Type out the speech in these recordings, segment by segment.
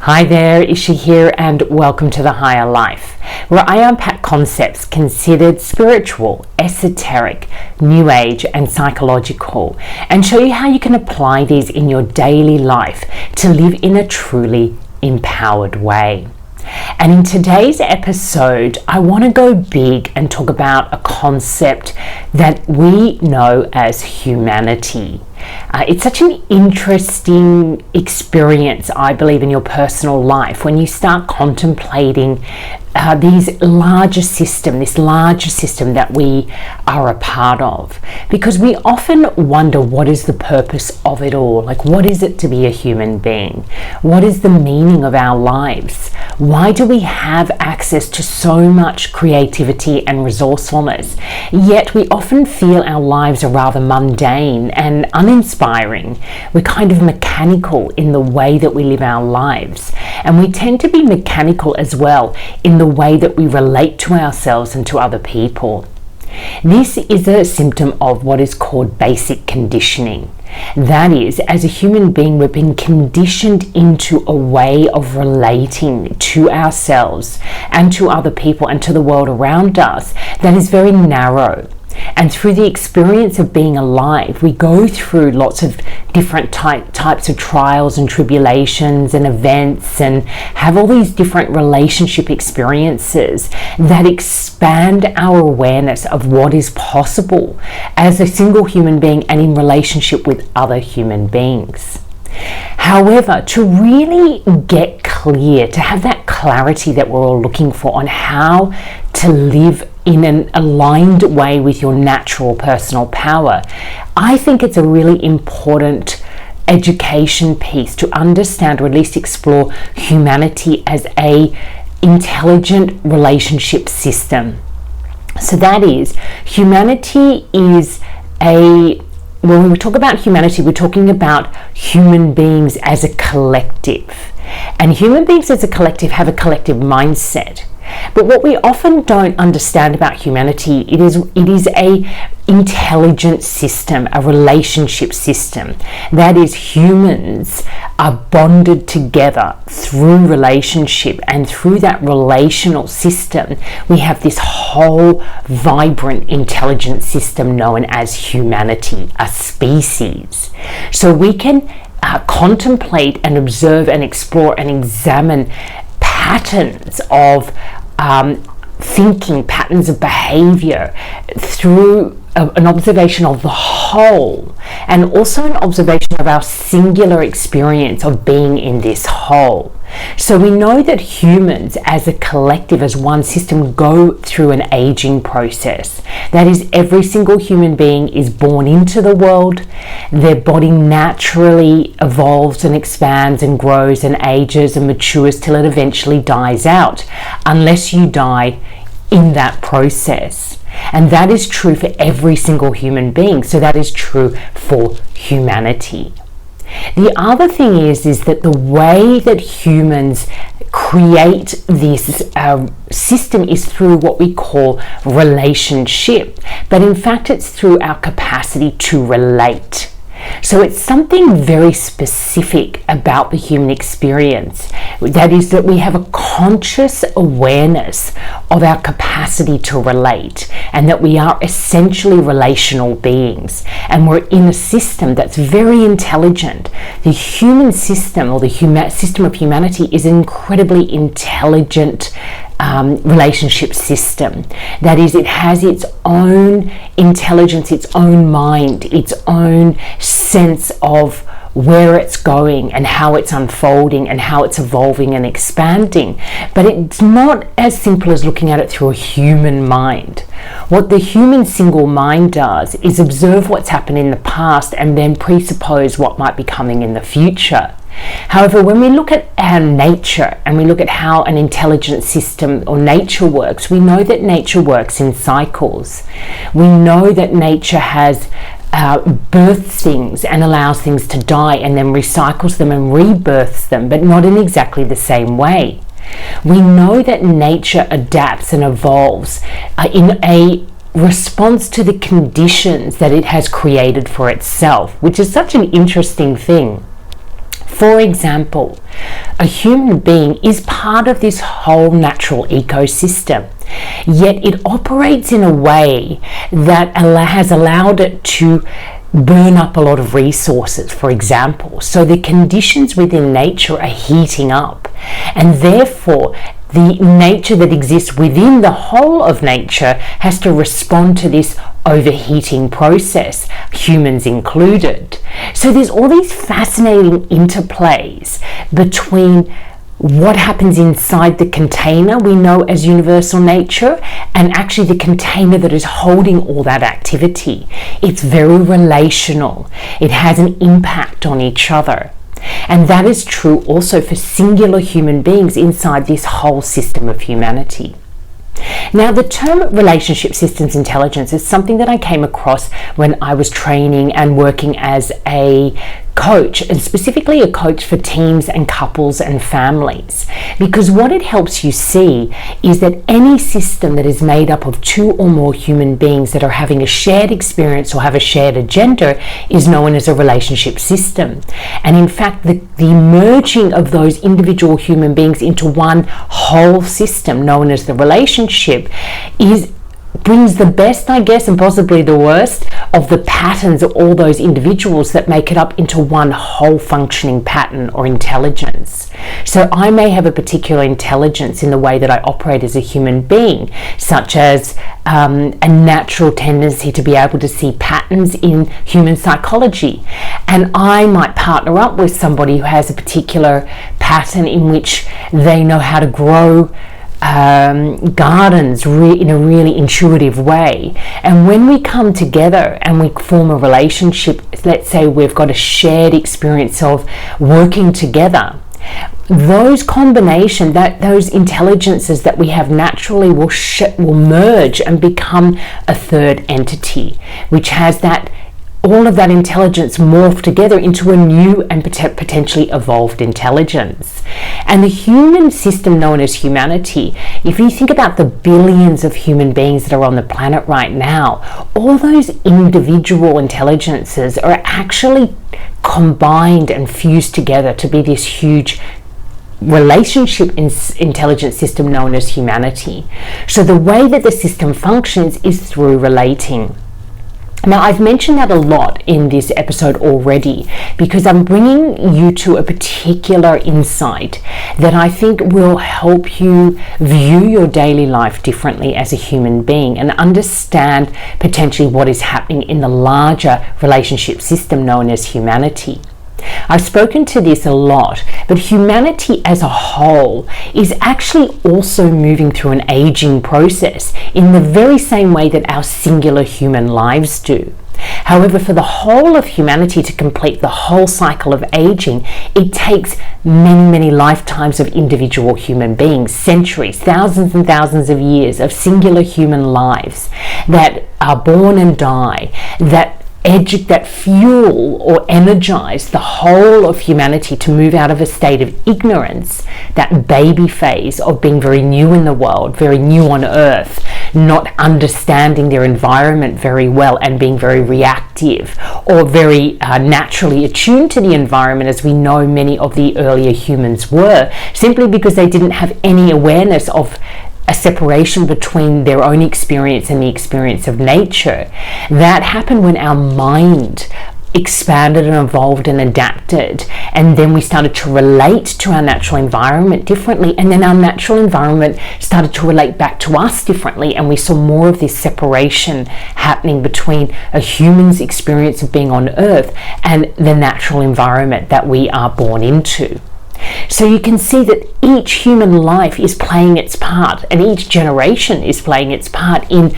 Hi there, Ischa here, and welcome to the Higher Life, where I unpack concepts considered spiritual, esoteric, new age, and psychological, and show you how you can apply these in your daily life to live in a truly empowered way. And in today's episode, I want to go big and talk about a concept that we know as humanity. It's such an interesting experience, I believe, in your personal life when you start contemplating this larger system that we are a part of. Because we often wonder, what is the purpose of it all? Like, what is it to be a human being? What is the meaning of our lives? Why do we have access to so much creativity and resourcefulness? Yet we often feel our lives are rather mundane and uninspiring. We're kind of mechanical in the way that we live our lives. And we tend to be mechanical as well in the way that we relate to ourselves and to other people. This is a symptom of what is called basic conditioning. That is, as a human being, we've been conditioned into a way of relating to ourselves and to other people and to the world around us that is very narrow. And through the experience of being alive, we go through lots of different types of trials and tribulations and events, and have all these different relationship experiences that expand our awareness of what is possible as a single human being and in relationship with other human beings. However, to really get clear, to have that clarity that we're all looking for on how to live in an aligned way with your natural personal power, I think it's a really important education piece to understand, or at least explore, humanity as a intelligent relationship system. So that is, humanity is when we talk about humanity, we're talking about human beings as a collective. And human beings as a collective have a collective mindset. But what we often don't understand about humanity, it is a intelligent system, a relationship system. That is, humans are bonded together through relationship, and through that relational system, we have this whole vibrant intelligent system known as humanity, a species. So we can contemplate and observe and explore and examine patterns of thinking, patterns of behavior through an observation of the whole, and also an observation of our singular experience of being in this whole. So we know that humans as a collective, as one system, go through an aging process. That is, every single human being is born into the world. Their body naturally evolves and expands and grows and ages and matures till it eventually dies out, unless you die in that process. And that is true for every single human being. So that is true for humanity. The other thing is that the way that humans create this system is through what we call relationship. But in fact, it's through our capacity to relate. So it's something very specific about the human experience. That is, that we have a conscious awareness of our capacity to relate, and that we are essentially relational beings, and we're in a system that's very intelligent. The human system, or the system of humanity, is an incredibly intelligent relationship system. That is, it has its own intelligence, its own mind, its own sense of where it's going and how it's unfolding and how it's evolving and expanding. But it's not as simple as looking at it through a human mind. What the human single mind does is observe what's happened in the past and then presuppose what might be coming in the future. However, when we look at our nature and we look at how an intelligent system or nature works, we know that nature works in cycles. We know that nature has births things and allows things to die and then recycles them and rebirths them, but not in exactly the same way. We know that nature adapts and evolves in a response to the conditions that it has created for itself, which is such an interesting thing. For example, a human being is part of this whole natural ecosystem, yet it operates in a way that has allowed it to burn up a lot of resources, for example. So the conditions within nature are heating up, and therefore the nature that exists within the whole of nature has to respond to this overheating process, humans included. So there's all these fascinating interplays between what happens inside the container we know as universal nature and actually the container that is holding all that activity. It's very relational. It has an impact on each other. And that is true also for singular human beings inside this whole system of humanity. Now, the term relationship systems intelligence is something that I came across when I was training and working as a coach, and specifically a coach for teams and couples and families, because what it helps you see is that any system that is made up of two or more human beings that are having a shared experience or have a shared agenda is known as a relationship system. And in fact, the merging of those individual human beings into one whole system known as the relationship brings the best, I guess, and possibly the worst of the patterns of all those individuals that make it up into one whole functioning pattern or intelligence. So I may have a particular intelligence in the way that I operate as a human being, such as a natural tendency to be able to see patterns in human psychology. And I might partner up with somebody who has a particular pattern in which they know how to grow gardens in a really intuitive way. And when we come together and we form a relationship, let's say we've got a shared experience of working together, those combination, those intelligences that we have naturally will merge and become a third entity, which has all of that intelligence morphed together into a new and potentially evolved intelligence. And the human system known as humanity, if you think about the billions of human beings that are on the planet right now, all those individual intelligences are actually combined and fused together to be this huge relationship intelligence system known as humanity. So the way that the system functions is through relating. Now, I've mentioned that a lot in this episode already because I'm bringing you to a particular insight that I think will help you view your daily life differently as a human being and understand potentially what is happening in the larger relationship system known as humanity. I've spoken to this a lot, but humanity as a whole is actually also moving through an aging process in the very same way that our singular human lives do. However, for the whole of humanity to complete the whole cycle of aging, it takes many, many lifetimes of individual human beings, centuries, thousands and thousands of years of singular human lives that are born and die, that fuel or energize the whole of humanity to move out of a state of ignorance, that baby phase of being very new in the world, very new on earth, not understanding their environment very well and being very reactive or very naturally attuned to the environment, as we know many of the earlier humans were, simply because they didn't have any awareness of a separation between their own experience and the experience of nature. That happened when our mind expanded and evolved and adapted, and then we started to relate to our natural environment differently, and then our natural environment started to relate back to us differently, and we saw more of this separation happening between a human's experience of being on earth and the natural environment that we are born into. So you can see that each human life is playing its part, and each generation is playing its part in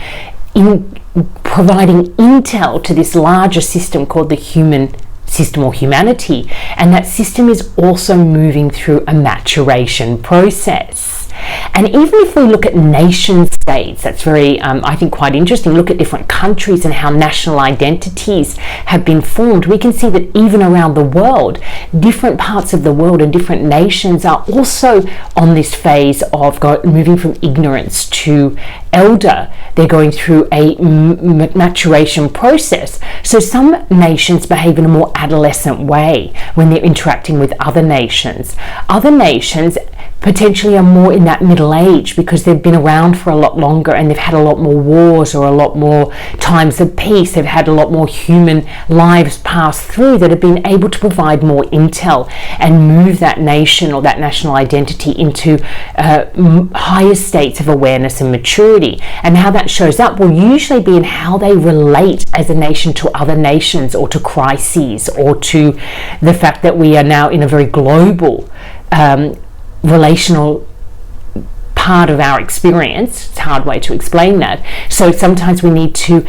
providing intel to this larger system called the human system or humanity. And that system is also moving through a maturation process. And even if we look at nation states, that's very, I think, quite interesting. Look at different countries and how national identities have been formed. We can see that even around the world, different parts of the world and different nations are also on this phase of moving from ignorance to elder. They're going through a maturation process. So some nations behave in a more adolescent way when they're interacting with other nations. Other nations potentially are more in that middle age because they've been around for a lot longer and they've had a lot more wars or a lot more times of peace. They've had a lot more human lives pass through that have been able to provide more intel and move that nation or that national identity into higher states of awareness and maturity. And how that shows up will usually be in how they relate as a nation to other nations or to crises or to the fact that we are now in a very global relational part of our experience. It's a hard way to explain that. So sometimes we need to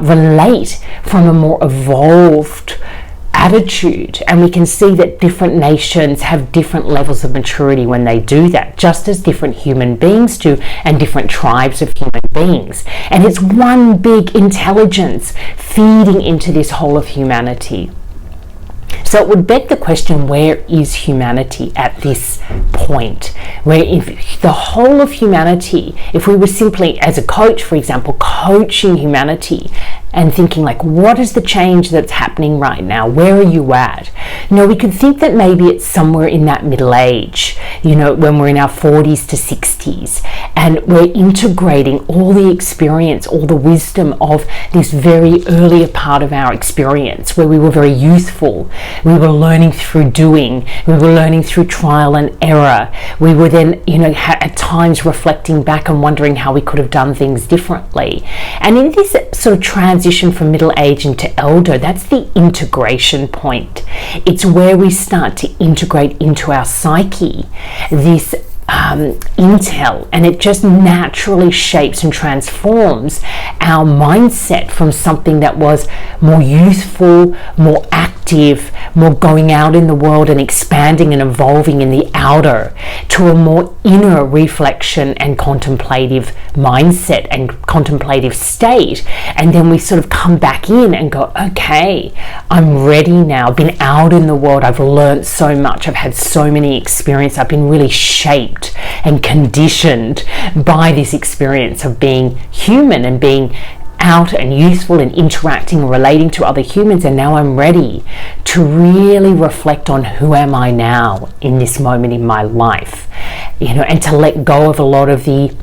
relate from a more evolved attitude, and we can see that different nations have different levels of maturity when they do that, just as different human beings do and different tribes of human beings. And it's one big intelligence feeding into this whole of humanity. So it would beg the question, where is humanity at this point? Where if the whole of humanity, if we were simply, as a coach, for example, coaching humanity and thinking like, what is the change that's happening right now? Where are you at? We could think that maybe it's somewhere in that middle age, when we're in our 40s to 60s, and we're integrating all the experience, all the wisdom of this very earlier part of our experience where we were very youthful. We were learning through doing. We were learning through trial and error. We were then, at times reflecting back and wondering how we could have done things differently. And in this sort of transition from middle age into elder, that's the integration point. It's where we start to integrate into our psyche this intel, and it just naturally shapes and transforms our mindset from something that was more youthful, more active, more going out in the world and expanding and evolving in the outer, to a more inner reflection and contemplative mindset and contemplative state. And then we sort of come back in and go, okay, I'm ready now. I've been out in the world. I've learned so much. I've had so many experiences. I've been really shaped and conditioned by this experience of being human and being out and useful and interacting and relating to other humans. And now I'm ready to really reflect on who am I now in this moment in my life, and to let go of a lot of the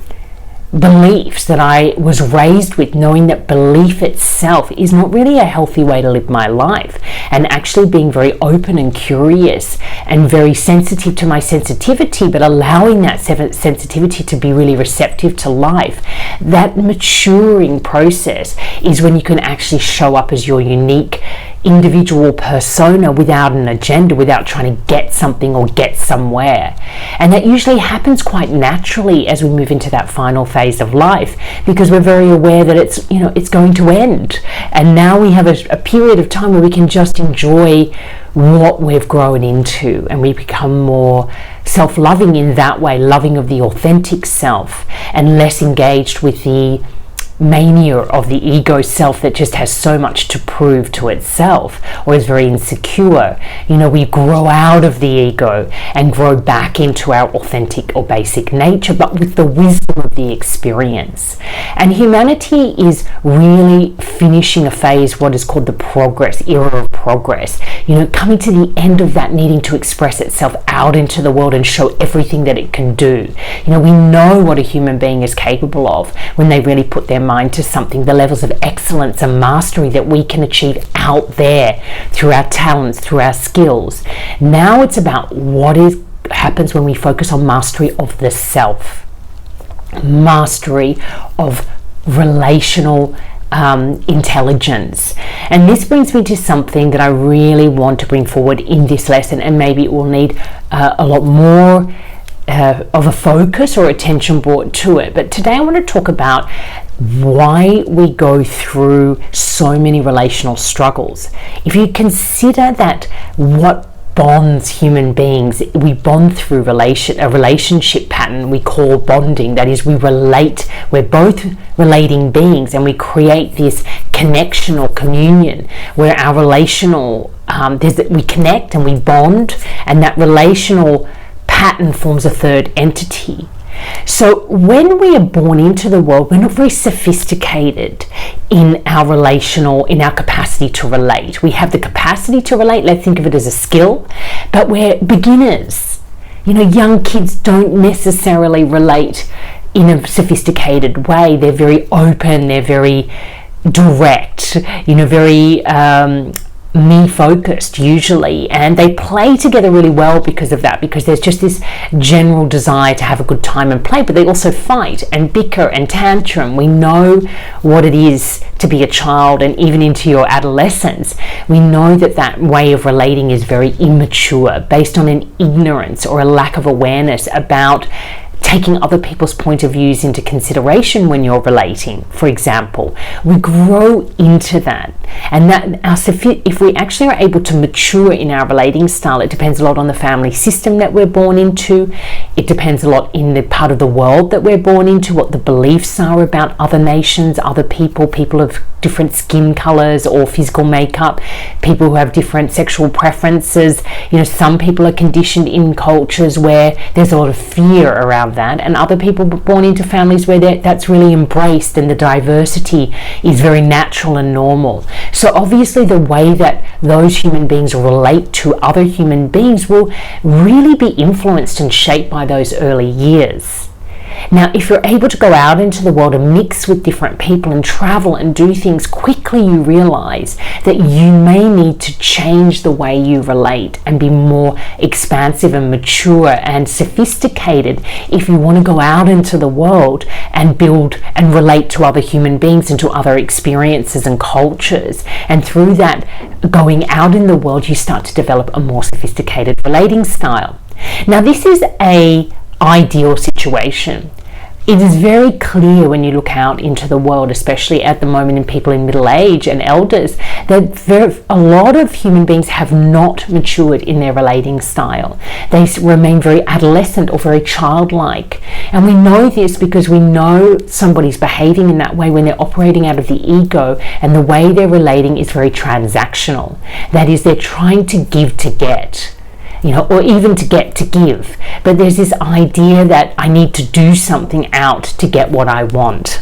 beliefs that I was raised with, knowing that belief itself is not really a healthy way to live my life, and actually being very open and curious and very sensitive to my sensitivity, but allowing that sensitivity to be really receptive to life. That maturing process is when you can actually show up as your unique individual persona without an agenda, without trying to get something or get somewhere. And that usually happens quite naturally as we move into that final phase of life, because we're very aware that it's going to end, and now we have a period of time where we can just enjoy what we've grown into, and we become more self-loving in that way, loving of the authentic self, and less engaged with the mania of the ego self that just has so much to prove to itself or is very insecure. We grow out of the ego and grow back into our authentic or basic nature, but with the wisdom of the experience. And humanity is really finishing a phase, what is called the progress, era of progress, coming to the end of that needing to express itself out into the world and show everything that it can do. We know what a human being is capable of when they really put their mind to something, the levels of excellence and mastery that we can achieve out there through our talents, through our skills. Now it's about what happens when we focus on mastery of the self, mastery of relational intelligence. And this brings me to something that I really want to bring forward in this lesson, and maybe it will need a lot more of a focus or attention brought to it. But today I want to talk about why we go through so many relational struggles. If you consider that what bonds human beings. We bond through a relationship pattern we call bonding. That is, we're both relating beings, and we create this connection or communion where our relational, we connect and we bond, and that relational pattern forms a third entity. So when we are born into the world, we're not very sophisticated in our capacity to relate. We have the capacity to relate, let's think of it as a skill, but we're beginners. Young kids don't necessarily relate in a sophisticated way. They're very open, they're very direct, very me focused usually, and they play together really well because of that, because there's just this general desire to have a good time and play, but they also fight and bicker and tantrum. We know what it is to be a child, and even into your adolescence we know that way of relating is very immature, based on an ignorance or a lack of awareness about taking other people's point of views into consideration when you're relating. For example, we grow into that, and if we actually are able to mature in our relating style, it depends a lot on the family system that we're born into. It depends a lot in the part of the world that we're born into, what the beliefs are about other nations, other people of different skin colors or physical makeup, people who have different sexual preferences. Some people are conditioned in cultures where there's a lot of fear around that, and other people were born into families where that's really embraced and the diversity is very natural and normal. So obviously the way that those human beings relate to other human beings will really be influenced and shaped by those early years. Now, if you're able to go out into the world and mix with different people and travel and do things, quickly you realize that you may need to change the way you relate and be more expansive and mature and sophisticated if you want to go out into the world and build and relate to other human beings and to other experiences and cultures. And through that, going out in the world, you start to develop a more sophisticated relating style. Now, this is an ideal situation. It is very clear when you look out into the world, especially at the moment in people in middle age and elders, that a lot of human beings have not matured in their relating style. They remain very adolescent or very childlike. And we know this because we know somebody's behaving in that way when they're operating out of the ego, and the way they're relating is very transactional. That is, they're trying to give to get. Or even to get to give. But there's this idea that I need to do something out to get what I want.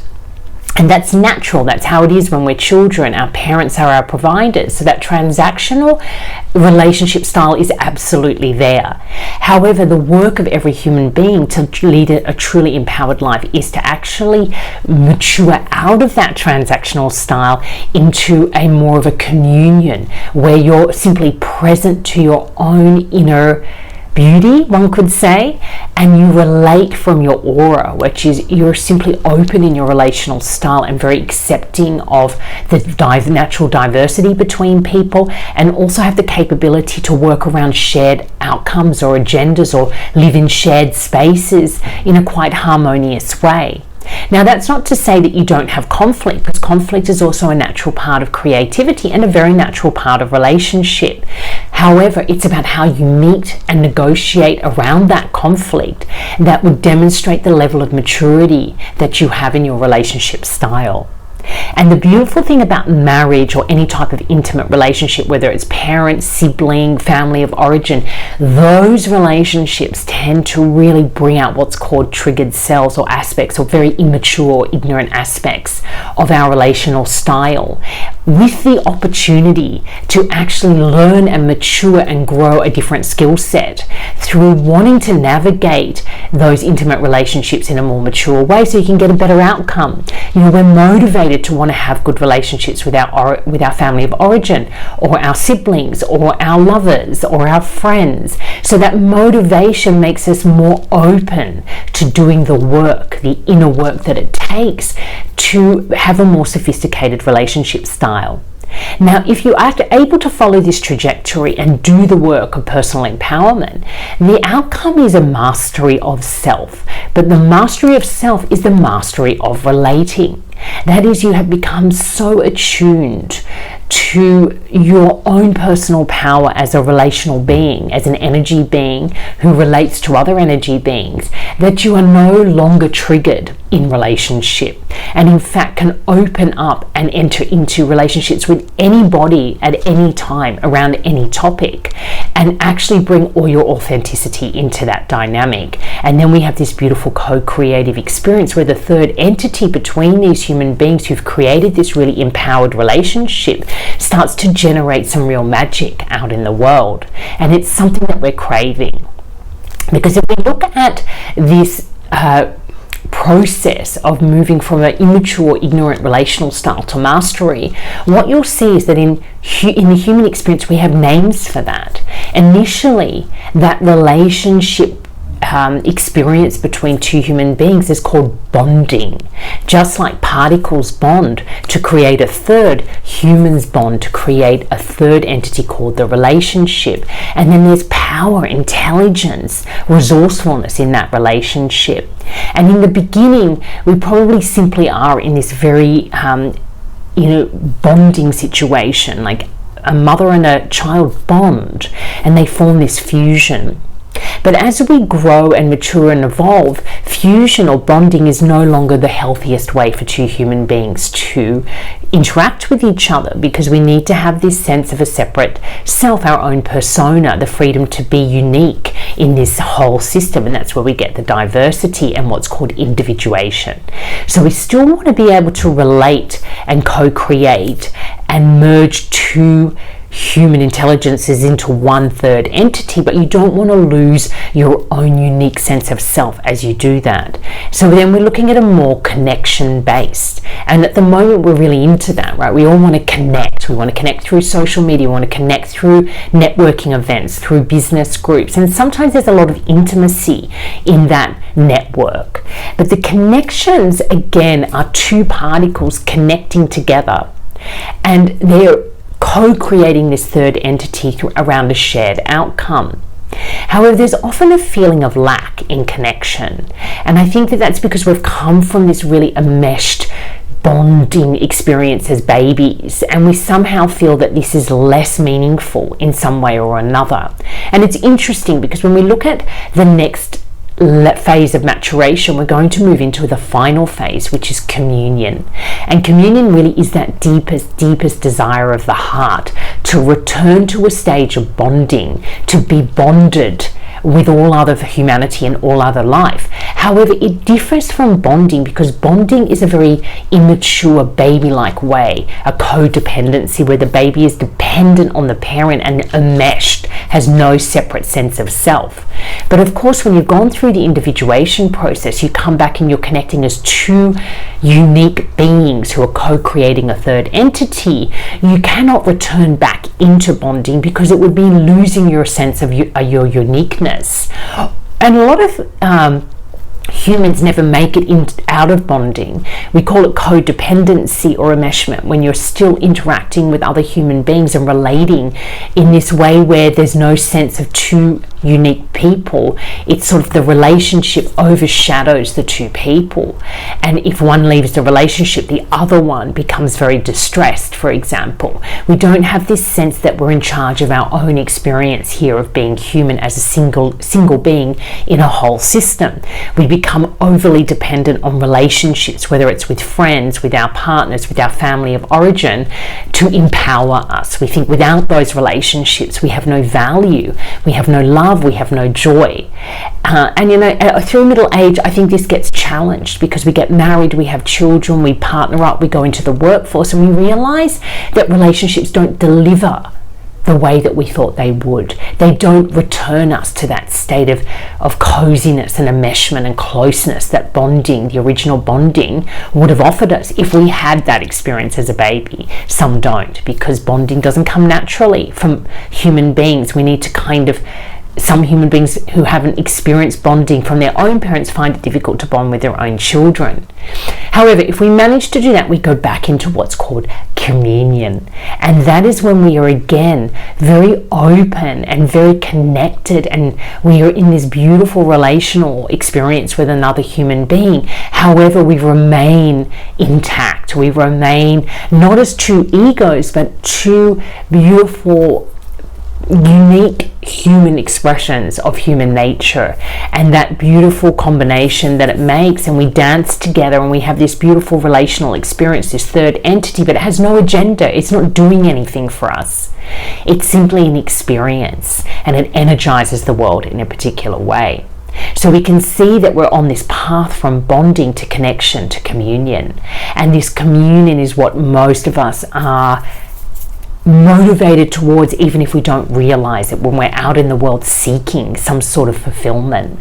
And that's natural. That's how it is when we're children. Our parents are our providers. So that transactional relationship style is absolutely there. However, the work of every human being to lead a truly empowered life is to actually mature out of that transactional style into a more of a communion where you're simply present to your own inner beauty, one could say, and you relate from your aura, which is you're simply open in your relational style and very accepting of the natural diversity between people, and also have the capability to work around shared outcomes or agendas or live in shared spaces in a quite harmonious way. Now, that's not to say that you don't have conflict, because conflict is also a natural part of creativity and a very natural part of relationship. However, it's about how you meet and negotiate around that conflict that would demonstrate the level of maturity that you have in your relationship style. And the beautiful thing about marriage or any type of intimate relationship, whether it's parent, sibling, family of origin, those relationships tend to really bring out what's called triggered selves or aspects, or very immature, ignorant aspects of our relational style, with the opportunity to actually learn and mature and grow a different skill set through wanting to navigate those intimate relationships in a more mature way, so you can get a better outcome. We're motivated to want to have good relationships with our family of origin, or our siblings, or our lovers, or our friends. So that motivation makes us more open to doing the work, the inner work that it takes to have a more sophisticated relationship style. Now, if you are able to follow this trajectory and do the work of personal empowerment, the outcome is a mastery of self. But the mastery of self is the mastery of relating. That is, you have become so attuned to your own personal power as a relational being, as an energy being who relates to other energy beings, that you are no longer triggered in relationship, and in fact can open up and enter into relationships with anybody at any time around any topic, and actually bring all your authenticity into that dynamic. And then we have this beautiful co-creative experience where the third entity between these human beings who've created this really empowered relationship starts to generate some real magic out in the world. And it's something that we're craving, because if we look at this process of moving from an immature, ignorant relational style to mastery, what you'll see is that in the human experience we have names for that. Initially, that relationship experience between two human beings is called bonding. Just like particles bond to create a third, humans bond to create a third entity called the relationship. And then there's power, intelligence, resourcefulness in that relationship. And in the beginning, we probably simply are in this very bonding situation, like a mother and a child bond, and they form this fusion. But as we grow and mature and evolve, fusion or bonding is no longer the healthiest way for two human beings to interact with each other, because we need to have this sense of a separate self, our own persona, the freedom to be unique in this whole system. And that's where we get the diversity and what's called individuation. So we still want to be able to relate and co-create and merge two human intelligences into one third entity, but you don't want to lose your own unique sense of self as you do that. So then we're looking at a more connection based, and at the moment we're really into that, right? We all want to connect. We want to connect through social media, we want to connect through networking events, through business groups, and sometimes there's a lot of intimacy in that network. But the connections again are two particles connecting together, and they're co-creating this third entity around a shared outcome. However, there's often a feeling of lack in connection, and I think that that's because we've come from this really enmeshed bonding experience as babies, and we somehow feel that this is less meaningful in some way or another. And it's interesting because when we look at the next phase of maturation, we're going to move into the final phase, which is communion. And communion really is that deepest desire of the heart to return to a stage of bonding, to be bonded with all other humanity and all other life. However, it differs from bonding because bonding is a very immature, baby-like way, a codependency where the baby is dependent on the parent and enmeshed, has no separate sense of self. But of course, when you've gone through the individuation process, you come back and you're connecting as two unique beings who are co-creating a third entity. You cannot return back into bonding because it would be losing your sense of your uniqueness. And a lot of humans never make it out of bonding. We call it codependency or enmeshment, when you're still interacting with other human beings and relating in this way where there's no sense of two unique people. It's sort of the relationship overshadows the two people, and if one leaves the relationship, the other one becomes very distressed, for example. We don't have this sense that we're in charge of our own experience here of being human as a single being in a whole system. We become overly dependent on relationships, whether it's with friends, with our partners, with our family of origin, to empower us. We think without those relationships we have no value, we have no love, we have no joy. And through middle age, I think this gets challenged because we get married, we have children, we partner up, we go into the workforce, and we realize that relationships don't deliver the way that we thought they would. They don't return us to that state of coziness and enmeshment and closeness that bonding, the original bonding, would have offered us if we had that experience as a baby. Some don't, because bonding doesn't come naturally from human beings. We need to kind of some human beings who haven't experienced bonding from their own parents find it difficult to bond with their own children. However, if we manage to do that, we go back into what's called communion. And that is when we are again very open and very connected, and we are in this beautiful relational experience with another human being. However, we remain intact. We remain not as two egos, but two beautiful, unique human expressions of human nature, and that beautiful combination that it makes, and we dance together and we have this beautiful relational experience, this third entity, but it has no agenda. It's not doing anything for us. It's simply an experience, and it energizes the world in a particular way. So we can see that we're on this path from bonding to connection to communion, and this communion is what most of us are motivated towards, even if we don't realize it, when we're out in the world seeking some sort of fulfillment.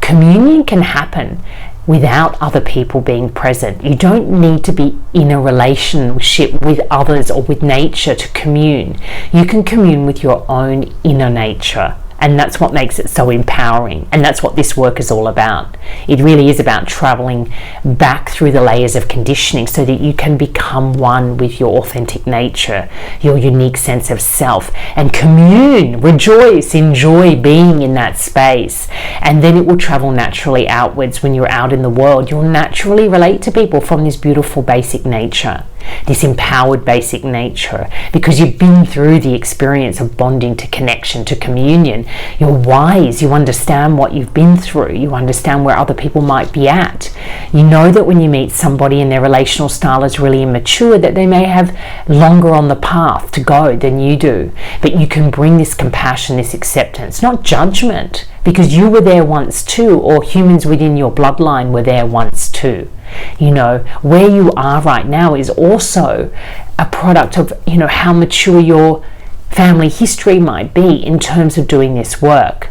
Communion can happen without other people being present. You don't need to be in a relationship with others or with nature to commune. You can commune with your own inner nature. And that's what makes it so empowering. And that's what this work is all about. It really is about traveling back through the layers of conditioning so that you can become one with your authentic nature, your unique sense of self, and commune, rejoice, enjoy being in that space. And then it will travel naturally outwards. When you're out in the world, you'll naturally relate to people from this beautiful basic nature, this empowered basic nature, because you've been through the experience of bonding to connection to communion. You're wise, you understand what you've been through, you understand where other people might be at. You know that when you meet somebody and their relational style is really immature, that they may have longer on the path to go than you do, but you can bring this compassion, this acceptance, not judgment, because you were there once too, or humans within your bloodline were there once too. You know, where you are right now is also a product of, you know, how mature your family history might be in terms of doing this work.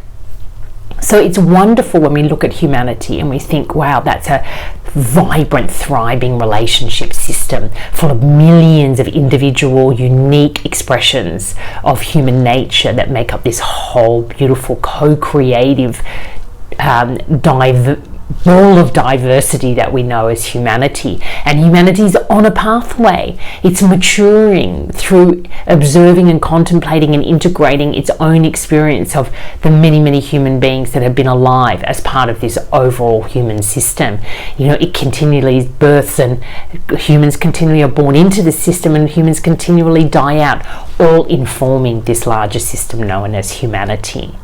So it's wonderful when we look at humanity and we think, wow, that's a vibrant, thriving relationship system full of millions of individual, unique expressions of human nature that make up this whole beautiful, co-creative, ball of diversity that we know as humanity. And humanity's on a pathway. It's maturing through observing and contemplating and integrating its own experience of the many, many human beings that have been alive as part of this overall human system. You know, it continually births, and humans continually are born into the system, and humans continually die out, all informing this larger system known as humanity.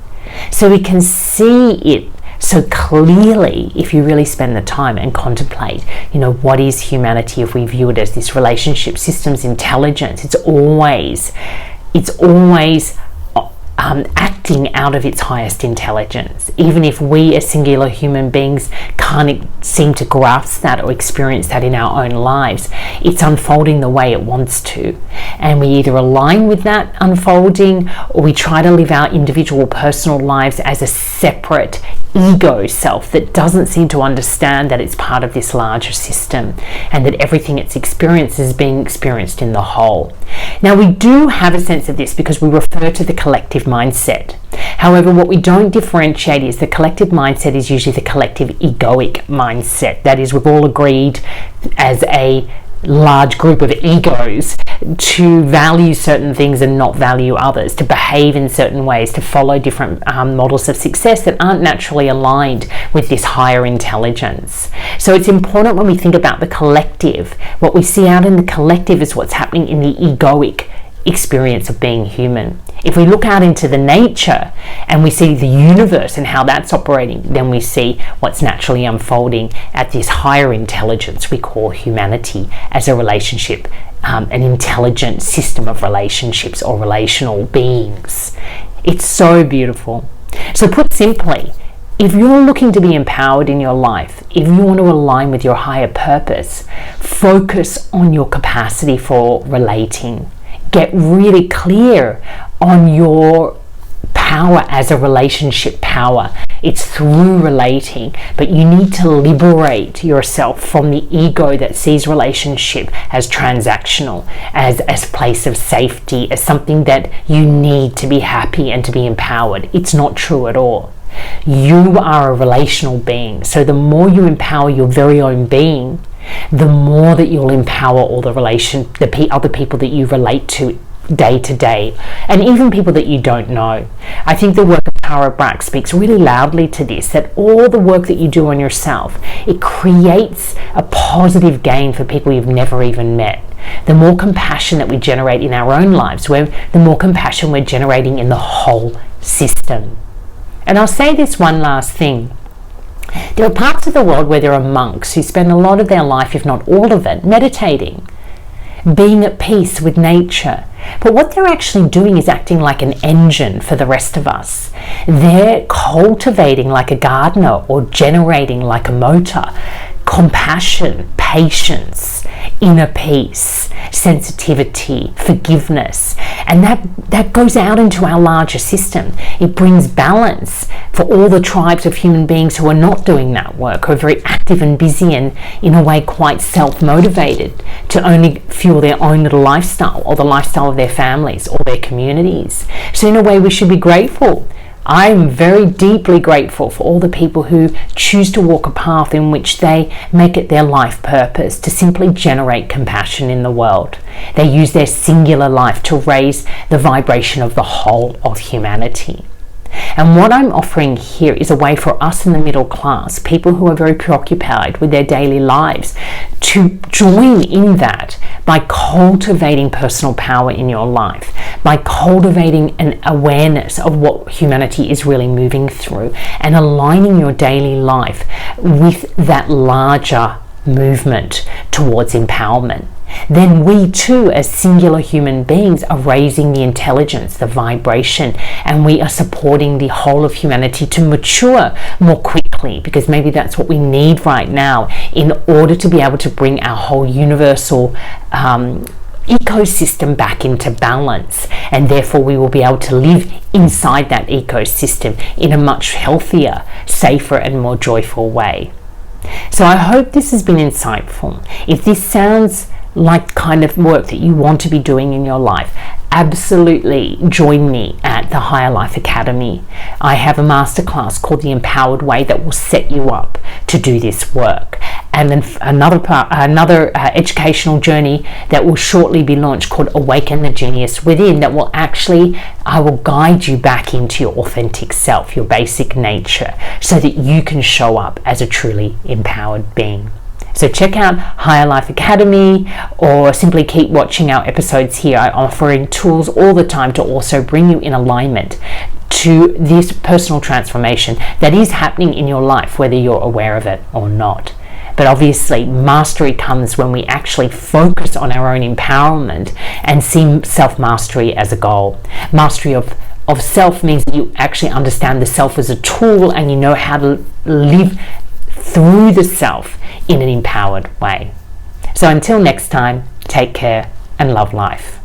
So we can see it so clearly if you really spend the time and contemplate, you know, what is humanity if we view it as this relationship system's intelligence. It's always acting out of its highest intelligence. Even if we as singular human beings can't seem to grasp that or experience that in our own lives, it's unfolding the way it wants to. And we either align with that unfolding, or we try to live our individual personal lives as a separate ego self that doesn't seem to understand that it's part of this larger system, and that everything it's experienced is being experienced in the whole. Now, we do have a sense of this because we refer to the collective mindset. However, what we don't differentiate is the collective mindset is usually the collective egoic mindset. That is, we've all agreed as a large group of egos to value certain things and not value others, to behave in certain ways, to follow different models of success that aren't naturally aligned with this higher intelligence. So it's important when we think about the collective, what we see out in the collective is what's happening in the egoic experience of being human. If we look out into the nature and we see the universe and how that's operating, then we see what's naturally unfolding at this higher intelligence we call humanity as a relationship, an intelligent system of relationships or relational beings. It's so beautiful. So put simply, if you're looking to be empowered in your life, if you want to align with your higher purpose, focus on your capacity for relating. Get really clear on your power as a relationship power. It's through relating, but you need to liberate yourself from the ego that sees relationship as transactional, as a place of safety, as something that you need to be happy and to be empowered. It's not true at all. You are a relational being, so the more you empower your very own being, the more that you'll empower all the other people that you relate to day, and even people that you don't know. I think the work of Tara Brach speaks really loudly to this, that all the work that you do on yourself, it creates a positive gain for people you've never even met. The more compassion that we generate in our own lives, the more compassion we're generating in the whole system. And I'll say this one last thing. There are parts of the world where there are monks who spend a lot of their life, if not all of it, meditating, being at peace with nature. But what they're actually doing is acting like an engine for the rest of us. They're cultivating like a gardener or generating like a motor. Compassion, patience, inner peace, sensitivity, forgiveness, and that goes out into our larger system. It brings balance for all the tribes of human beings who are not doing that work, who are very active and busy and in a way quite self-motivated to only fuel their own little lifestyle or the lifestyle of their families or their communities. So in a way we should be grateful. I'm very deeply grateful for all the people who choose to walk a path in which they make it their life purpose to simply generate compassion in the world. They use their singular life to raise the vibration of the whole of humanity. And what I'm offering here is a way for us in the middle class, people who are very preoccupied with their daily lives, to join in that by cultivating personal power in your life, by cultivating an awareness of what humanity is really moving through and aligning your daily life with that larger movement towards empowerment. Then we too, as singular human beings, are raising the intelligence, the vibration, and we are supporting the whole of humanity to mature more quickly, because maybe that's what we need right now in order to be able to bring our whole universal ecosystem back into balance, and therefore we will be able to live inside that ecosystem in a much healthier, safer, and more joyful way. So I hope this has been insightful. If this sounds like kind of work that you want to be doing in your life, absolutely join me at the Higher Life Academy. I have a masterclass called The Empowered Way that will set you up to do this work. And then another educational journey that will shortly be launched called Awaken the Genius Within, that will actually, I will guide you back into your authentic self, your basic nature, so that you can show up as a truly empowered being. So check out Higher Life Academy, or simply keep watching our episodes here. I'm offering tools all the time to also bring you in alignment to this personal transformation that is happening in your life, whether you're aware of it or not. But obviously, mastery comes when we actually focus on our own empowerment and see self-mastery as a goal. Mastery of self means that you actually understand the self as a tool, and you know how to live through the self in an empowered way. So until next time, take care and love life.